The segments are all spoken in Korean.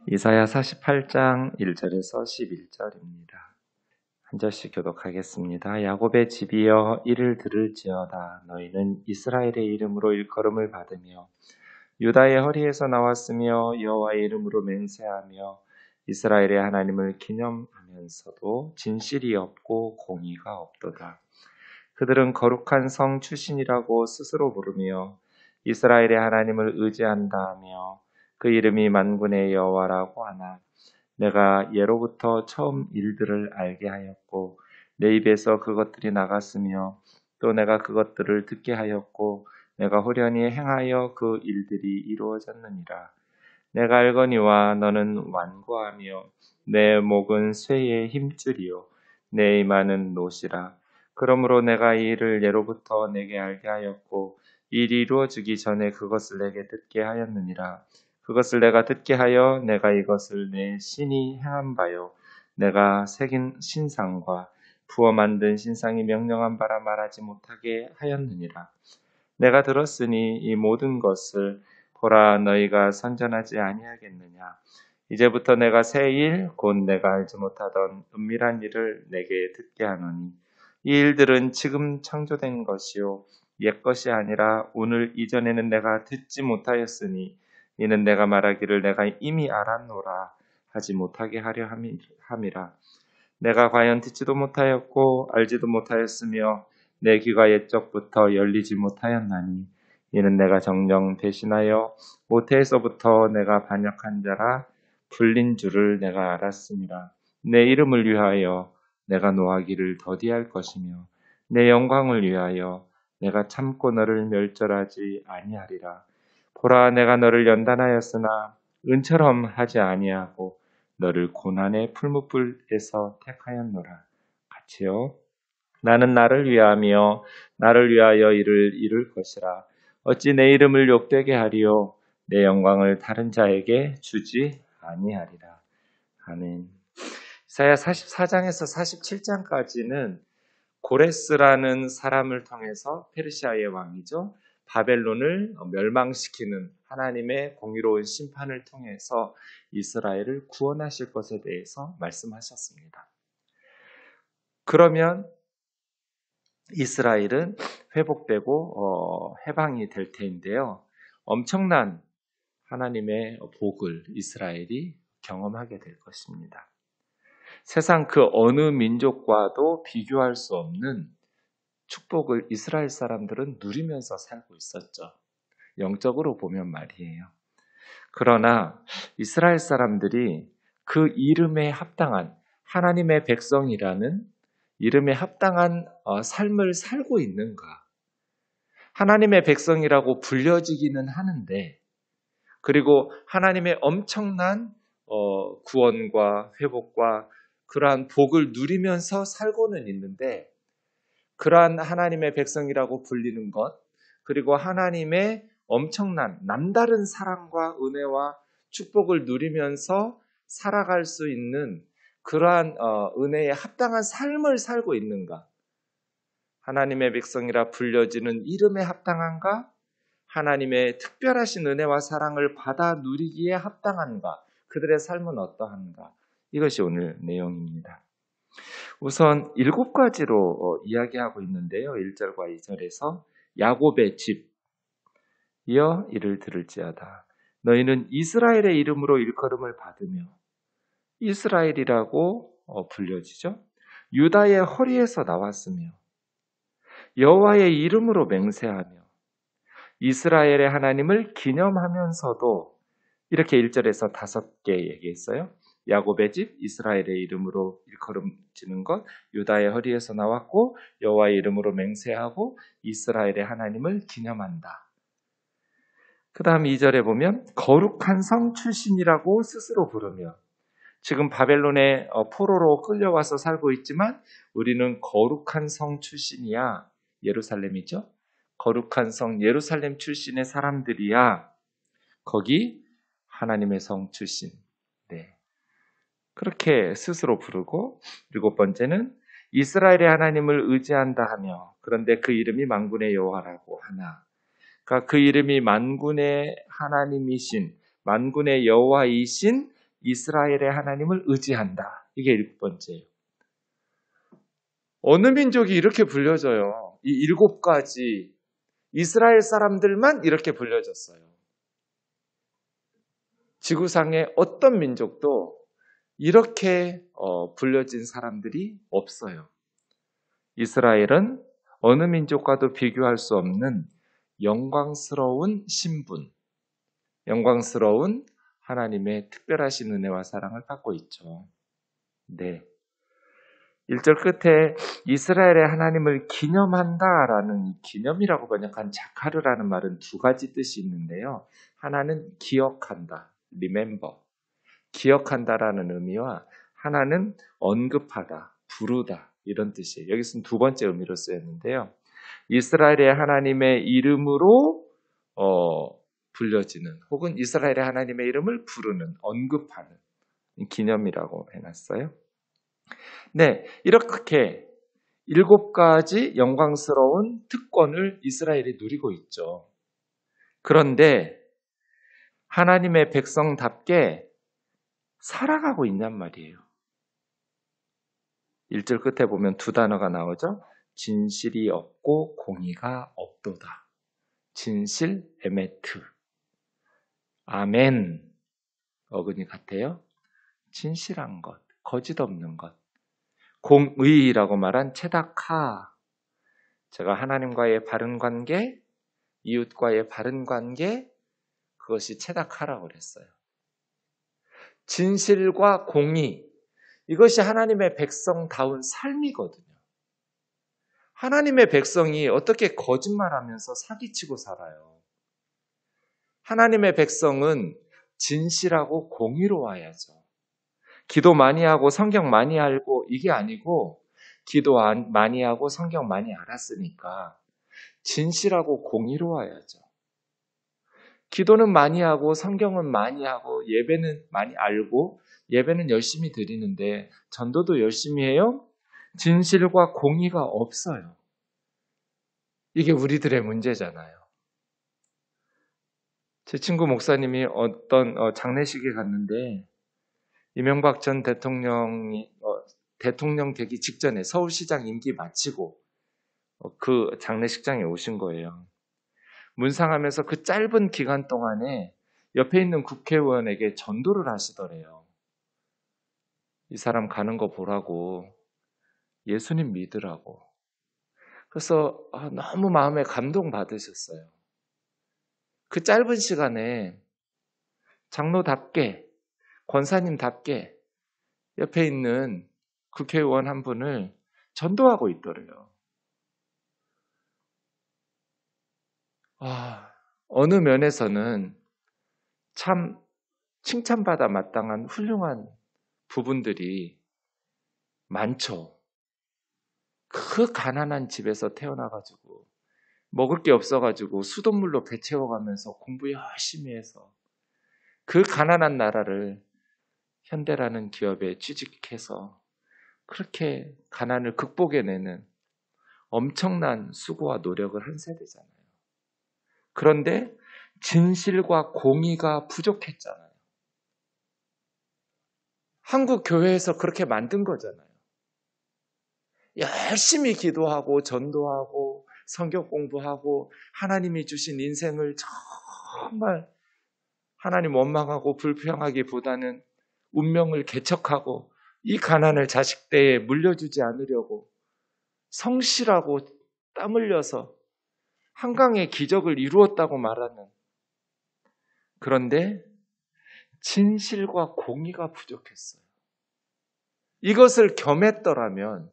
이사야 48장 1절에서 11절입니다. 한 절씩 교독하겠습니다. 야곱의 집이여 이를 들을지어다. 너희는 이스라엘의 이름으로 일컬음을 받으며 유다의 허리에서 나왔으며 여호와의 이름으로 맹세하며 이스라엘의 하나님을 기념하면서도 진실이 없고 공의가 없도다. 그들은 거룩한 성 출신이라고 스스로 부르며 이스라엘의 하나님을 의지한다 하며 그 이름이 만군의 여호와라고 하나 내가 예로부터 처음 일들을 알게 하였고 내 입에서 그것들이 나갔으며 또 내가 그것들을 듣게 하였고 내가 호련히 행하여 그 일들이 이루어졌느니라. 내가 알거니와 너는 완고하며 내 목은 쇠의 힘줄이요 내 이마는 노시라. 그러므로 내가 이 일을 예로부터 내게 알게 하였고 일이 이루어지기 전에 그것을 내게 듣게 하였느니라. 그것을 내가 듣게 하여 내가 이것을 내 신이 행한 바요 내가 새긴 신상과 부어 만든 신상이 명령한 바라 말하지 못하게 하였느니라. 내가 들었으니 이 모든 것을 보라 너희가 선전하지 아니하겠느냐. 이제부터 내가 새 일 곧 내가 알지 못하던 은밀한 일을 내게 듣게 하노니 이 일들은 지금 창조된 것이요 옛 것이 아니라 오늘 이전에는 내가 듣지 못하였으니 이는 내가 말하기를 내가 이미 알았노라 하지 못하게 하려 함이라. 내가 과연 듣지도 못하였고 알지도 못하였으며 내 귀가 옛적부터 열리지 못하였나니 이는 내가 정령 대신하여 모태에서부터 내가 반역한 자라 불린 줄을 내가 알았습니다. 내 이름을 위하여 내가 노하기를 더디할 것이며 내 영광을 위하여 내가 참고 너를 멸절하지 아니하리라. 보라 내가 너를 연단하였으나 은처럼 하지 아니하고 너를 고난의 풀무불에서 택하였노라. 같이요. 나는 나를 위하며 나를 위하여 이를 이룰 것이라. 어찌 내 이름을 욕되게 하리요 내 영광을 다른 자에게 주지 아니하리라. 아멘. 이사야 44장에서 47장까지는 고레스라는 사람을 통해서 페르시아의 왕이죠. 바벨론을 멸망시키는 하나님의 공의로운 심판을 통해서 이스라엘을 구원하실 것에 대해서 말씀하셨습니다. 그러면 이스라엘은 회복되고 해방이 될 텐데요. 엄청난 하나님의 복을 이스라엘이 경험하게 될 것입니다. 세상 그 어느 민족과도 비교할 수 없는 축복을 이스라엘 사람들은 누리면서 살고 있었죠. 영적으로 보면 말이에요. 그러나 이스라엘 사람들이 그 이름에 합당한 하나님의 백성이라는 이름에 합당한 삶을 살고 있는가? 하나님의 백성이라고 불려지기는 하는데 그리고 하나님의 엄청난 구원과 회복과 그러한 복을 누리면서 살고는 있는데 그러한 하나님의 백성이라고 불리는 것 그리고 하나님의 엄청난 남다른 사랑과 은혜와 축복을 누리면서 살아갈 수 있는 그러한 은혜에 합당한 삶을 살고 있는가? 하나님의 백성이라 불려지는 이름에 합당한가? 하나님의 특별하신 은혜와 사랑을 받아 누리기에 합당한가? 그들의 삶은 어떠한가? 이것이 오늘 내용입니다. 우선 7가지로 이야기하고 있는데요. 1절과 2절에서 야곱의 집이여 이를 들을지어다. 너희는 이스라엘의 이름으로 일컬음을 받으며 이스라엘이라고 불려지죠. 유다의 허리에서 나왔으며 여호와의 이름으로 맹세하며 이스라엘의 하나님을 기념하면서도 이렇게 1절에서 5개 얘기했어요. 야곱의 집, 이스라엘의 이름으로 일컬음지는 것, 유다의 허리에서 나왔고 여호와의 이름으로 맹세하고 이스라엘의 하나님을 기념한다. 그 다음 2절에 보면 거룩한 성 출신이라고 스스로 부르며 지금 바벨론의 포로로 끌려와서 살고 있지만 우리는 거룩한 성 출신이야. 예루살렘이죠. 거룩한 성 예루살렘 출신의 사람들이야. 거기 하나님의 성 출신. 네. 그렇게 스스로 부르고 7번째는 이스라엘의 하나님을 의지한다 하며 그런데 그 이름이 만군의 여호와라고 하나. 그러니까 그 이름이 만군의 하나님이신 만군의 여호와이신 이스라엘의 하나님을 의지한다. 이게 7번째예요. 어느 민족이 이렇게 불려져요? 이 7가지 이스라엘 사람들만 이렇게 불려졌어요. 지구상의 어떤 민족도 이렇게 불려진 사람들이 없어요. 이스라엘은 어느 민족과도 비교할 수 없는 영광스러운 신분, 영광스러운 하나님의 특별하신 은혜와 사랑을 받고 있죠. 네. 1절 끝에 이스라엘의 하나님을 기념한다라는 기념이라고 번역한 자카르라는 말은 2가지 뜻이 있는데요. 하나는 기억한다, remember, 기억한다라는 의미와 하나는 언급하다, 부르다 이런 뜻이에요. 여기서는 2번째 의미로 쓰였는데요. 이스라엘의 하나님의 이름으로 불려지는 혹은 이스라엘의 하나님의 이름을 부르는, 언급하는 기념이라고 해놨어요. 네, 이렇게 7가지 영광스러운 특권을 이스라엘이 누리고 있죠. 그런데 하나님의 백성답게 살아가고 있냔 말이에요. 1절 끝에 보면 2 단어가 나오죠. 진실이 없고 공의가 없도다. 진실, 에메트. 아멘. 어근이 같아요. 진실한 것, 거짓 없는 것. 공의라고 말한 체다카. 제가 하나님과의 바른 관계, 이웃과의 바른 관계, 그것이 체다카라고 그랬어요. 진실과 공의, 이것이 하나님의 백성다운 삶이거든요. 하나님의 백성이 어떻게 거짓말하면서 사기치고 살아요? 하나님의 백성은 진실하고 공의로워야죠. 기도 많이 하고 성경 많이 알고 이게 아니고 기도 많이 하고 성경 많이 알았으니까 진실하고 공의로워야죠. 기도는 많이 하고 성경은 많이 하고 예배는 많이 알고 예배는 열심히 드리는데 전도도 열심히 해요? 진실과 공의가 없어요. 이게 우리들의 문제잖아요. 제 친구 목사님이 어떤 장례식에 갔는데 이명박 전 대통령이 대통령 되기 직전에 서울시장 임기 마치고 그 장례식장에 오신 거예요. 문상하면서 그 짧은 기간 동안에 옆에 있는 국회의원에게 전도를 하시더래요. 이 사람 가는 거 보라고, 예수님 믿으라고. 그래서 너무 마음에 감동받으셨어요. 그 짧은 시간에 장로답게, 권사님답게 옆에 있는 국회의원 한 분을 전도하고 있더래요. 어느 면에서는 참 칭찬받아 마땅한 훌륭한 부분들이 많죠. 그 가난한 집에서 태어나가지고 먹을 게 없어가지고 수돗물로 배 채워가면서 공부 열심히 해서 그 가난한 나라를 현대라는 기업에 취직해서 그렇게 가난을 극복해내는 엄청난 수고와 노력을 한 세대잖아요. 그런데 진실과 공의가 부족했잖아요. 한국 교회에서 그렇게 만든 거잖아요. 열심히 기도하고 전도하고 성경 공부하고 하나님이 주신 인생을 정말 하나님 원망하고 불평하기보다는 운명을 개척하고 이 가난을 자식대에 물려주지 않으려고 성실하고 땀 흘려서 한강의 기적을 이루었다고 말하는, 그런데 진실과 공의가 부족했어요. 이것을 겸했더라면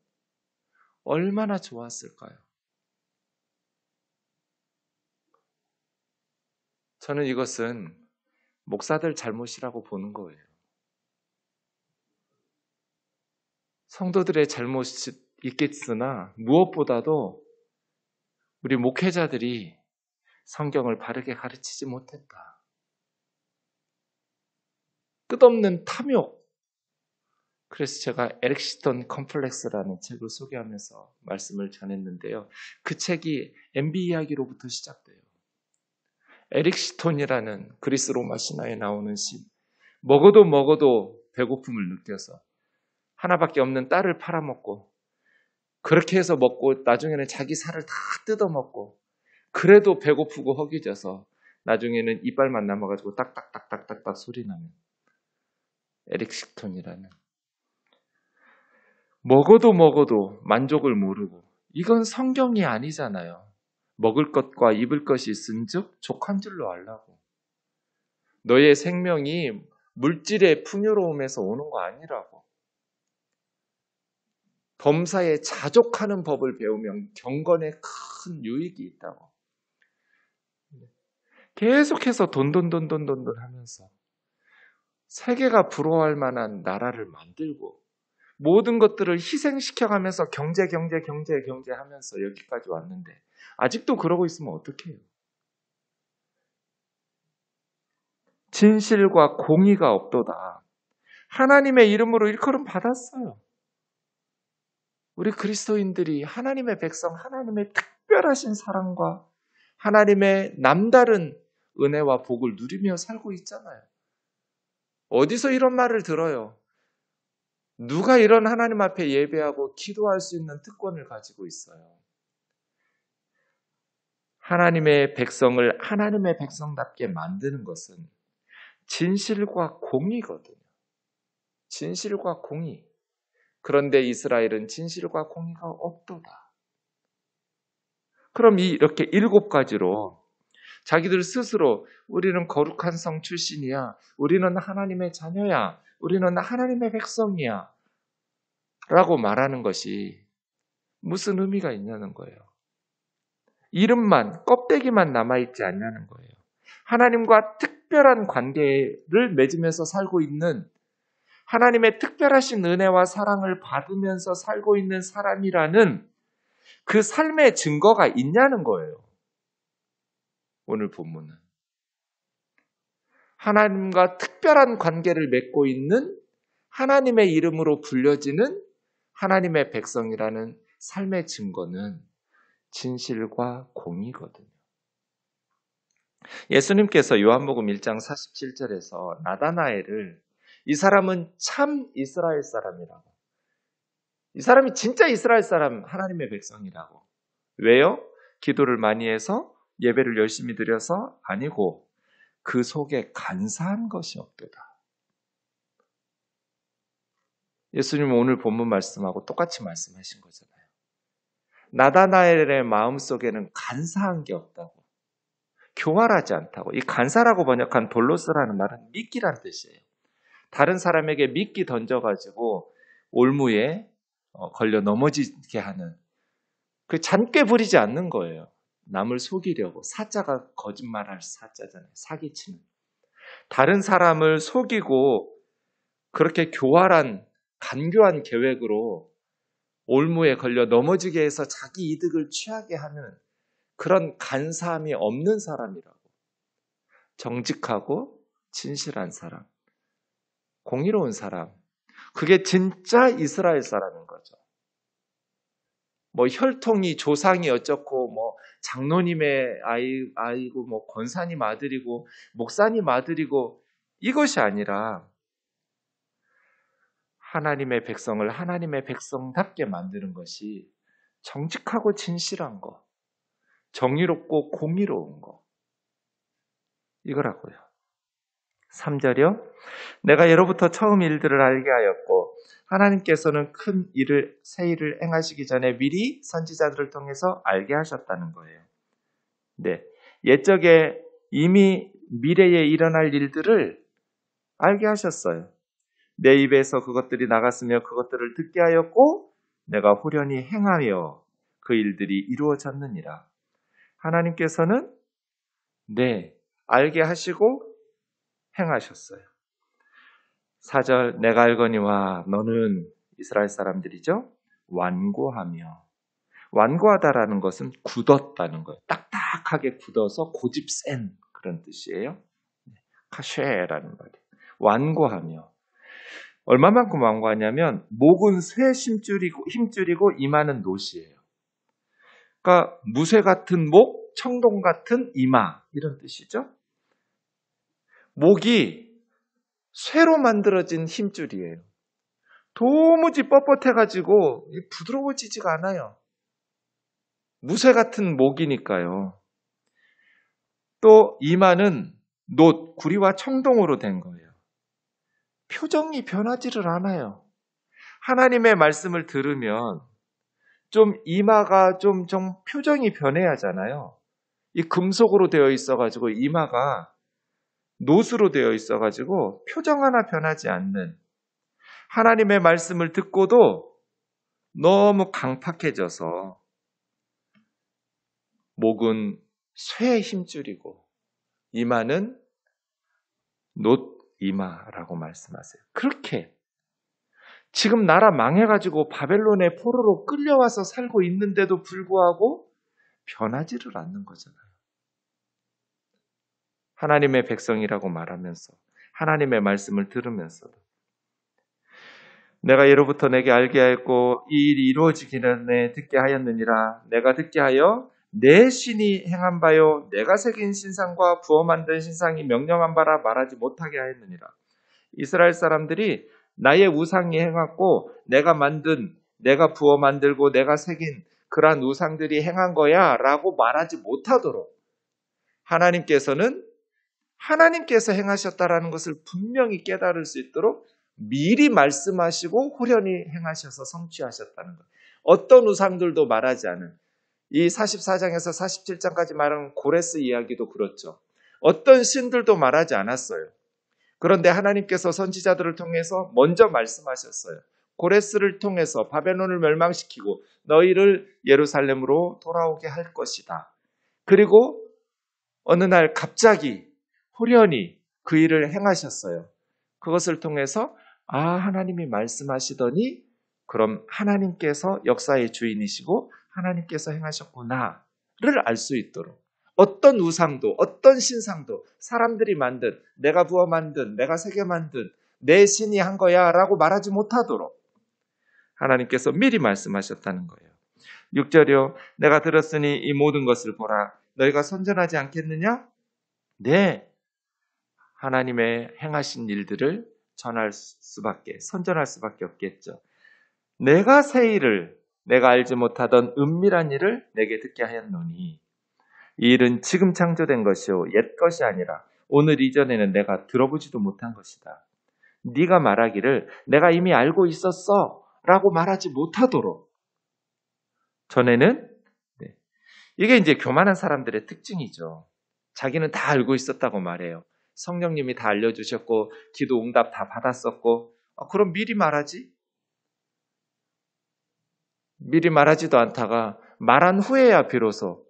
얼마나 좋았을까요? 저는 이것은 목사들 잘못이라고 보는 거예요. 성도들의 잘못이 있겠으나 무엇보다도 우리 목회자들이 성경을 바르게 가르치지 못했다. 끝없는 탐욕. 그래서 제가 에릭 시톤 컴플렉스라는 책을 소개하면서 말씀을 전했는데요. 그 책이 MB 이야기로부터 시작돼요. 에릭 시톤이라는 그리스 로마 신화에 나오는 먹어도 배고픔을 느껴서 하나밖에 없는 딸을 팔아먹고 그렇게 해서 먹고 나중에는 자기 살을 다 뜯어먹고 그래도 배고프고 허기져서 나중에는 이빨만 남아가지고 딱딱딱딱딱딱 소리 나는 에릭 식톤이라는 먹어도 만족을 모르고 이건 성경이 아니잖아요. 먹을 것과 입을 것이 있은즉 족한 줄로 알라고. 너의 생명이 물질의 풍요로움에서 오는 거 아니라고. 범사에 자족하는 법을 배우면 경건에 큰 유익이 있다고. 계속해서 돈 하면서 세계가 부러워할 만한 나라를 만들고 모든 것들을 희생시켜가면서 경제 하면서 여기까지 왔는데 아직도 그러고 있으면 어떡해요? 진실과 공의가 없도다. 하나님의 이름으로 일컬음 받았어요. 우리 그리스도인들이 하나님의 백성, 하나님의 특별하신 사랑과 하나님의 남다른 은혜와 복을 누리며 살고 있잖아요. 어디서 이런 말을 들어요? 누가 이런 하나님 앞에 예배하고 기도할 수 있는 특권을 가지고 있어요? 하나님의 백성을 하나님의 백성답게 만드는 것은 진실과 공의거든요. 진실과 공의. 그런데 이스라엘은 진실과 공의가 없도다. 그럼 이렇게 7가지로 자기들 스스로 우리는 거룩한 성 출신이야. 우리는 하나님의 자녀야. 우리는 하나님의 백성이야. 라고 말하는 것이 무슨 의미가 있냐는 거예요. 이름만, 껍데기만 남아있지 않냐는 거예요. 하나님과 특별한 관계를 맺으면서 살고 있는 하나님의 특별하신 은혜와 사랑을 받으면서 살고 있는 사람이라는 그 삶의 증거가 있냐는 거예요. 오늘 본문은. 하나님과 특별한 관계를 맺고 있는 하나님의 이름으로 불려지는 하나님의 백성이라는 삶의 증거는 진실과 공의거든요. 예수님께서 요한복음 1장 47절에서 나다나엘을 이 사람은 참 이스라엘 사람이라고. 이 사람이 진짜 이스라엘 사람, 하나님의 백성이라고. 왜요? 기도를 많이 해서 예배를 열심히 드려서 아니고 그 속에 간사한 것이 없도다. 예수님은 오늘 본문 말씀하고 똑같이 말씀하신 거잖아요. 나다나엘의 마음속에는 간사한 게 없다고. 교활하지 않다고. 이 간사라고 번역한 돌로스라는 말은 미끼란 뜻이에요. 다른 사람에게 미끼 던져가지고 올무에 걸려 넘어지게 하는 그 잔꾀 부리지 않는 거예요. 남을 속이려고. 사자가 거짓말할 사자잖아요. 사기치는. 다른 사람을 속이고 그렇게 교활한 간교한 계획으로 올무에 걸려 넘어지게 해서 자기 이득을 취하게 하는 그런 간사함이 없는 사람이라고. 정직하고 진실한 사람. 공의로운 사람. 그게 진짜 이스라엘 사람인 거죠. 뭐 혈통이 조상이 어쩌고 뭐 장로님의 아이고 뭐 권사님 아들이고 목사님 아들이고 이것이 아니라 하나님의 백성을 하나님의 백성답게 만드는 것이 정직하고 진실한 거, 정의롭고 공의로운 거 이거라고요. 3절이요. 내가 예로부터 처음 일들을 알게 하였고 하나님께서는 큰 일을 새 일을 행하시기 전에 미리 선지자들을 통해서 알게 하셨다는 거예요. 네, 옛적에 이미 미래에 일어날 일들을 알게 하셨어요. 내 입에서 그것들이 나갔으며 그것들을 듣게 하였고 내가 후련히 행하여 그 일들이 이루어졌느니라. 하나님께서는 알게 하시고 행하셨어요. 4절 내가 알거니와 너는 이스라엘 사람들이죠. 완고하며 완고하다라는 것은 굳었다는 거예요. 딱딱하게 굳어서 고집 센 그런 뜻이에요. 카쉐라는 말이에요. 완고하며 얼마만큼 완고하냐면 목은 쇠 힘줄이고 이마는 노시예요. 그러니까 무쇠 같은 목, 청동 같은 이마 이런 뜻이죠. 목이 쇠로 만들어진 힘줄이에요. 도무지 뻣뻣해가지고 부드러워지지가 않아요. 무쇠 같은 목이니까요. 또 이마는 놋, 구리와 청동으로 된 거예요. 표정이 변하지를 않아요. 하나님의 말씀을 들으면 좀 이마가 좀 표정이 변해야 하잖아요. 이 금속으로 되어 있어가지고 이마가 놋으로 되어 있어가지고 표정 하나 변하지 않는, 하나님의 말씀을 듣고도 너무 강팍해져서 목은 쇠의 힘줄이고 이마는 놋 이마라고 말씀하세요. 그렇게 지금 나라 망해가지고 바벨론의 포로로 끌려와서 살고 있는데도 불구하고 변하지를 않는 거잖아요. 하나님의 백성이라고 말하면서, 하나님의 말씀을 들으면서도 내가 예로부터 내게 알게 하였고 이 일이 이루어지기 전에 듣게 하였느니라. 내가 듣게 하여 내 신이 행한 바요 내가 새긴 신상과 부어 만든 신상이 명령한 바라 말하지 못하게 하였느니라. 이스라엘 사람들이 나의 우상이 행했고 내가 만든, 내가 부어 만들고 내가 새긴 그러한 우상들이 행한 거야 라고 말하지 못하도록 하나님께서는 하나님께서 행하셨다라는 것을 분명히 깨달을 수 있도록 미리 말씀하시고 후련히 행하셔서 성취하셨다는 것. 어떤 우상들도 말하지 않은, 이 44장에서 47장까지 말하는 고레스 이야기도 그렇죠. 어떤 신들도 말하지 않았어요. 그런데 하나님께서 선지자들을 통해서 먼저 말씀하셨어요. 고레스를 통해서 바벨론을 멸망시키고 너희를 예루살렘으로 돌아오게 할 것이다. 그리고 어느 날 갑자기 후련히 그 일을 행하셨어요. 그것을 통해서 하나님이 말씀하시더니 그럼 하나님께서 역사의 주인이시고 하나님께서 행하셨구나를 알 수 있도록, 어떤 우상도 어떤 신상도 사람들이 만든, 내가 부어 만든, 내가 새겨 만든 내 신이 한 거야 라고 말하지 못하도록 하나님께서 미리 말씀하셨다는 거예요. 6절이요. 내가 들었으니 이 모든 것을 보라. 너희가 선전하지 않겠느냐? 네. 하나님의 행하신 일들을 전할 수밖에, 선전할 수밖에 없겠죠. 내가 새 일을, 내가 알지 못하던 은밀한 일을 내게 듣게 하였노니 이 일은 지금 창조된 것이요 옛 것이 아니라 오늘 이전에는 내가 들어보지도 못한 것이다. 네가 말하기를 내가 이미 알고 있었어 라고 말하지 못하도록 전에는, 이게 이제 교만한 사람들의 특징이죠. 자기는 다 알고 있었다고 말해요. 성령님이 다 알려주셨고 기도 응답 다 받았었고 그럼 미리 말하지? 미리 말하지도 않다가 말한 후에야 비로소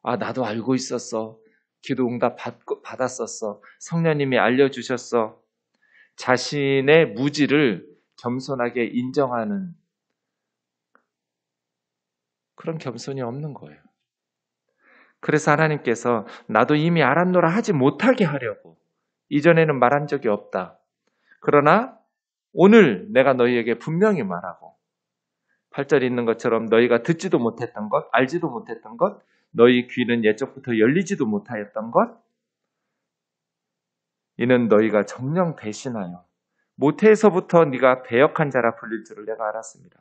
나도 알고 있었어. 기도 응답 받았었어. 성령님이 알려주셨어. 자신의 무지를 겸손하게 인정하는 그런 겸손이 없는 거예요. 그래서 하나님께서 나도 이미 알았노라 하지 못하게 하려고 이전에는 말한 적이 없다. 그러나 오늘 내가 너희에게 분명히 말하고 8절에 있는 것처럼 너희가 듣지도 못했던 것, 알지도 못했던 것, 너희 귀는 예적부터 열리지도 못하였던 것, 이는 너희가 정녕 배신하여 모태에서부터 네가 배역한 자라 불릴 줄을 내가 알았습니다.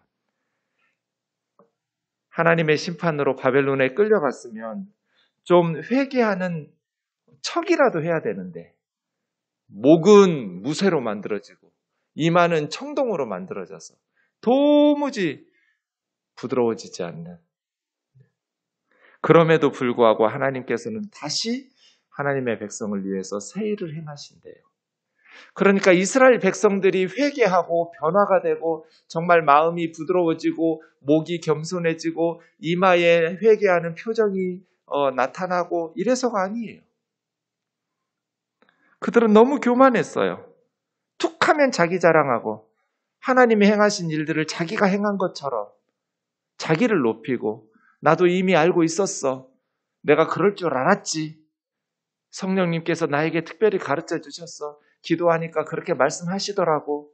하나님의 심판으로 바벨론에 끌려갔으면 좀 회개하는 척이라도 해야 되는데 목은 무쇠로 만들어지고 이마는 청동으로 만들어져서 도무지 부드러워지지 않는, 그럼에도 불구하고 하나님께서는 다시 하나님의 백성을 위해서 새 일을 행하신대요. 그러니까 이스라엘 백성들이 회개하고 변화가 되고 정말 마음이 부드러워지고 목이 겸손해지고 이마에 회개하는 표정이 나타나고 이래서가 아니에요. 그들은 너무 교만했어요. 툭하면 자기 자랑하고 하나님이 행하신 일들을 자기가 행한 것처럼 자기를 높이고 나도 이미 알고 있었어. 내가 그럴 줄 알았지. 성령님께서 나에게 특별히 가르쳐 주셨어. 기도하니까 그렇게 말씀하시더라고.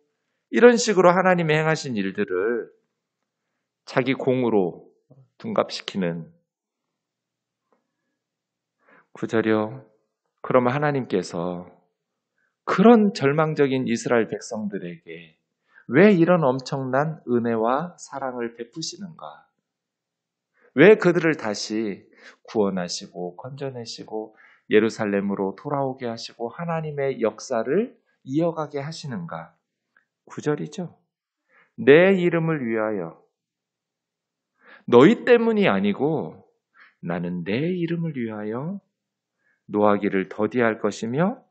이런 식으로 하나님이 행하신 일들을 자기 공으로 둔갑시키는 9절이요. 그러면 하나님께서 그런 절망적인 이스라엘 백성들에게 왜 이런 엄청난 은혜와 사랑을 베푸시는가? 왜 그들을 다시 구원하시고 건져내시고 예루살렘으로 돌아오게 하시고 하나님의 역사를 이어가게 하시는가? 9절이죠. 내 이름을 위하여 너희 때문이 아니고 나는 내 이름을 위하여 노하기를 더디할 것이며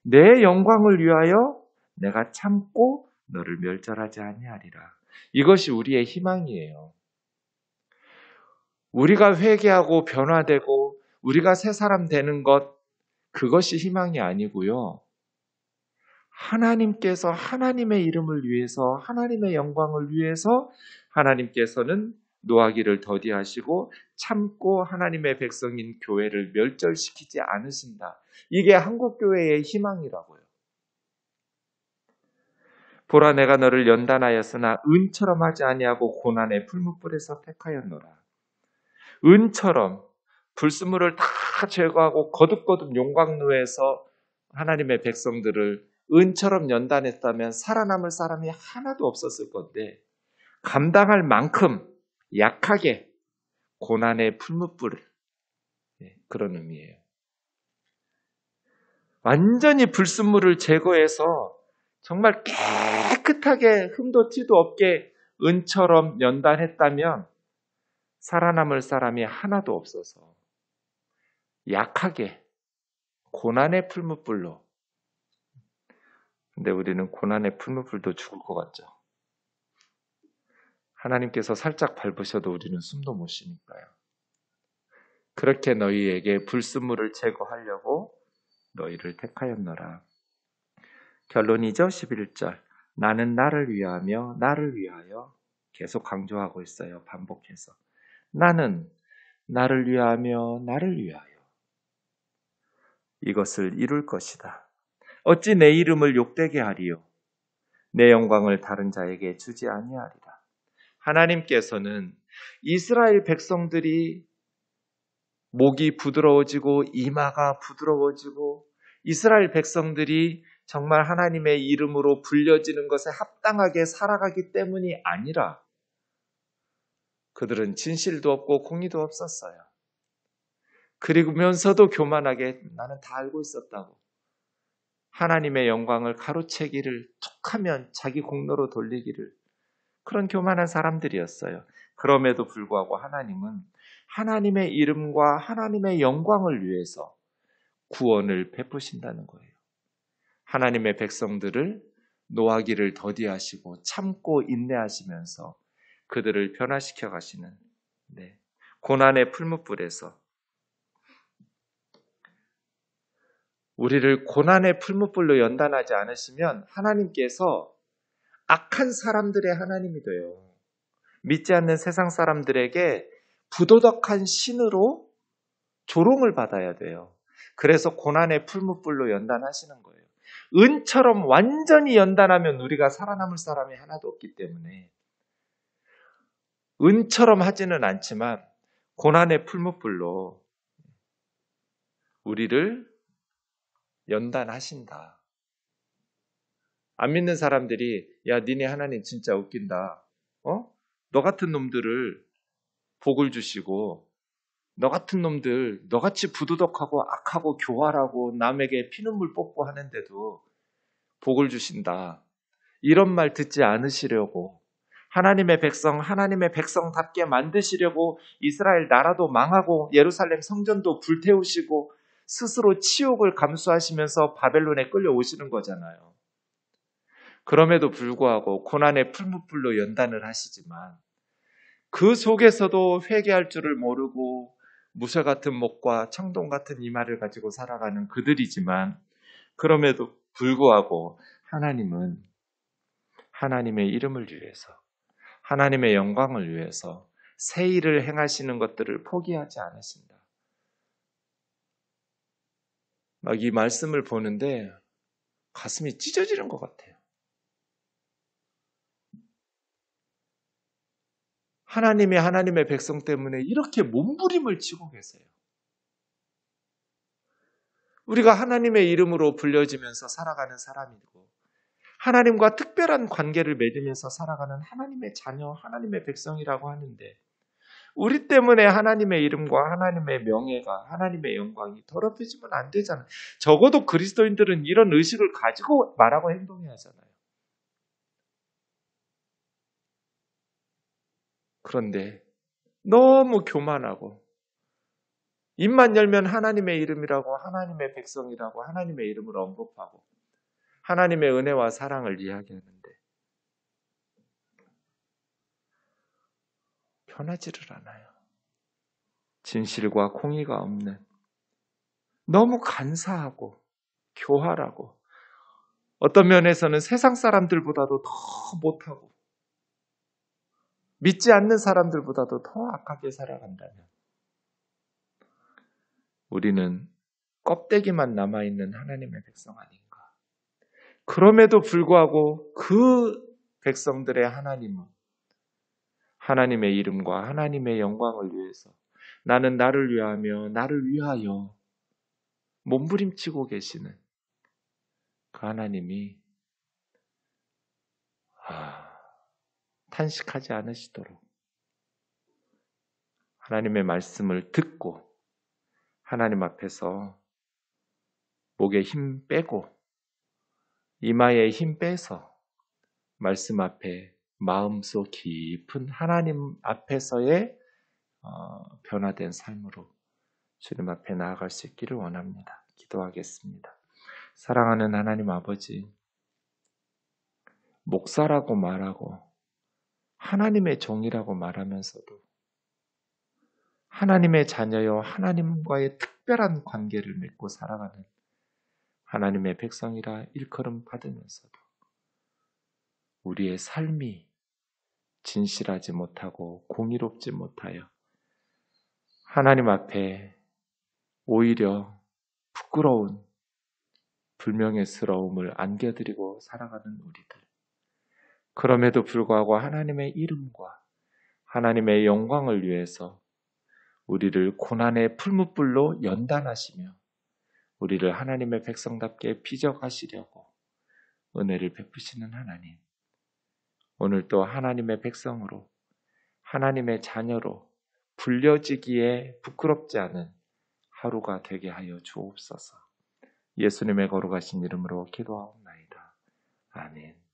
내 영광을 위하여 내가 참고 너를 멸절하지 아니하리라. 이것이 우리의 희망이에요. 우리가 회개하고 변화되고 우리가 새 사람 되는 것, 그것이 희망이 아니고요. 하나님께서 하나님의 이름을 위해서, 하나님의 영광을 위해서 하나님께서는 노하기를 더디하시고 참고 하나님의 백성인 교회를 멸절시키지 않으신다. 이게 한국교회의 희망이라고요. 보라, 내가 너를 연단하였으나 은처럼 하지 아니하고 고난의 풀무불에서 택하였노라. 은처럼 불순물을 다 제거하고 거듭거듭 용광로에서 하나님의 백성들을 은처럼 연단했다면 살아남을 사람이 하나도 없었을 건데 감당할 만큼 약하게 고난의 풀무불을, 그런 의미예요. 완전히 불순물을 제거해서 정말 깨끗하게 흠도 티도 없게 은처럼 연단했다면 살아남을 사람이 하나도 없어서 약하게 고난의 풀무불로. 근데 우리는 고난의 풀무불도 죽을 것 같죠. 하나님께서 살짝 밟으셔도 우리는 숨도 못 쉬니까요. 그렇게 너희에게 불순물을 제거하려고 너희를 택하였노라. 결론이죠. 11절. 나는 나를 위하며 나를 위하여, 계속 강조하고 있어요. 반복해서. 나는 나를 위하며 나를 위하여 이것을 이룰 것이다. 어찌 내 이름을 욕되게 하리요? 내 영광을 다른 자에게 주지 아니하리라. 하나님께서는 이스라엘 백성들이 목이 부드러워지고 이마가 부드러워지고 이스라엘 백성들이 정말 하나님의 이름으로 불려지는 것에 합당하게 살아가기 때문이 아니라 그들은 진실도 없고 공의도 없었어요. 그리고면서도 교만하게 나는 다 알고 있었다고 하나님의 영광을 가로채기를, 툭하면 자기 공로로 돌리기를, 그런 교만한 사람들이었어요. 그럼에도 불구하고 하나님은 하나님의 이름과 하나님의 영광을 위해서 구원을 베푸신다는 거예요. 하나님의 백성들을 노하기를 더디하시고 참고 인내하시면서 그들을 변화시켜 가시는, 고난의 풀무불에서 우리를 고난의 풀무불로 연단하지 않으시면 하나님께서 악한 사람들의 하나님이 돼요. 믿지 않는 세상 사람들에게 부도덕한 신으로 조롱을 받아야 돼요. 그래서 고난의 풀무불로 연단하시는 거예요. 은처럼 완전히 연단하면 우리가 살아남을 사람이 하나도 없기 때문에 은처럼 하지는 않지만 고난의 풀무불로 우리를 연단하신다. 안 믿는 사람들이 야, 니네 하나님 진짜 웃긴다. 너 같은 놈들을 복을 주시고 너 같은 놈들, 너같이 부도덕하고 악하고 교활하고 남에게 피눈물 뽑고 하는데도 복을 주신다. 이런 말 듣지 않으시려고 하나님의 백성답게 만드시려고 이스라엘 나라도 망하고 예루살렘 성전도 불태우시고 스스로 치욕을 감수하시면서 바벨론에 끌려오시는 거잖아요. 그럼에도 불구하고 고난의 풀무불로 연단을 하시지만 그 속에서도 회개할 줄을 모르고 무쇠 같은 목과 청동 같은 이마를 가지고 살아가는 그들이지만 그럼에도 불구하고 하나님은 하나님의 이름을 위해서, 하나님의 영광을 위해서 새 일을 행하시는 것들을 포기하지 않으신다. 막 이 말씀을 보는데 가슴이 찢어지는 것 같아요. 하나님이 하나님의 백성 때문에 이렇게 몸부림을 치고 계세요. 우리가 하나님의 이름으로 불려지면서 살아가는 사람이고 하나님과 특별한 관계를 맺으면서 살아가는 하나님의 자녀, 하나님의 백성이라고 하는데 우리 때문에 하나님의 이름과 하나님의 명예가, 하나님의 영광이 더럽혀지면 안 되잖아요. 적어도 그리스도인들은 이런 의식을 가지고 말하고 행동해야 하잖아요. 그런데 너무 교만하고 입만 열면 하나님의 이름이라고 하나님의 백성이라고 하나님의 이름을 언급하고 하나님의 은혜와 사랑을 이야기하는데 변하지를 않아요. 진실과 공의가 없는 너무 간사하고 교활하고 어떤 면에서는 세상 사람들보다도 더 못하고 믿지 않는 사람들보다도 더 악하게 살아간다면 우리는 껍데기만 남아있는 하나님의 백성 아닌가. 그럼에도 불구하고 그 백성들의 하나님은 하나님의 이름과 하나님의 영광을 위해서 나는 나를 위하며 나를 위하여 몸부림치고 계시는 그 하나님이 탄식하지 않으시도록 하나님의 말씀을 듣고 하나님 앞에서 목에 힘 빼고 이마에 힘 빼서 말씀 앞에 마음속 깊은 하나님 앞에서의 변화된 삶으로 주님 앞에 나아갈 수 있기를 원합니다. 기도하겠습니다. 사랑하는 하나님 아버지, 목사라고 말하고 하나님의 종이라고 말하면서도 하나님의 자녀여 하나님과의 특별한 관계를 맺고 살아가는 하나님의 백성이라 일컬음 받으면서도 우리의 삶이 진실하지 못하고 공의롭지 못하여 하나님 앞에 오히려 부끄러운 불명예스러움을 안겨드리고 살아가는 우리들. 그럼에도 불구하고 하나님의 이름과 하나님의 영광을 위해서 우리를 고난의 풀무불로 연단하시며 우리를 하나님의 백성답게 빚어가시려고 은혜를 베푸시는 하나님. 오늘 또 하나님의 백성으로 하나님의 자녀로 불려지기에 부끄럽지 않은 하루가 되게 하여 주옵소서. 예수님의 거룩하신 이름으로 기도하옵나이다. 아멘.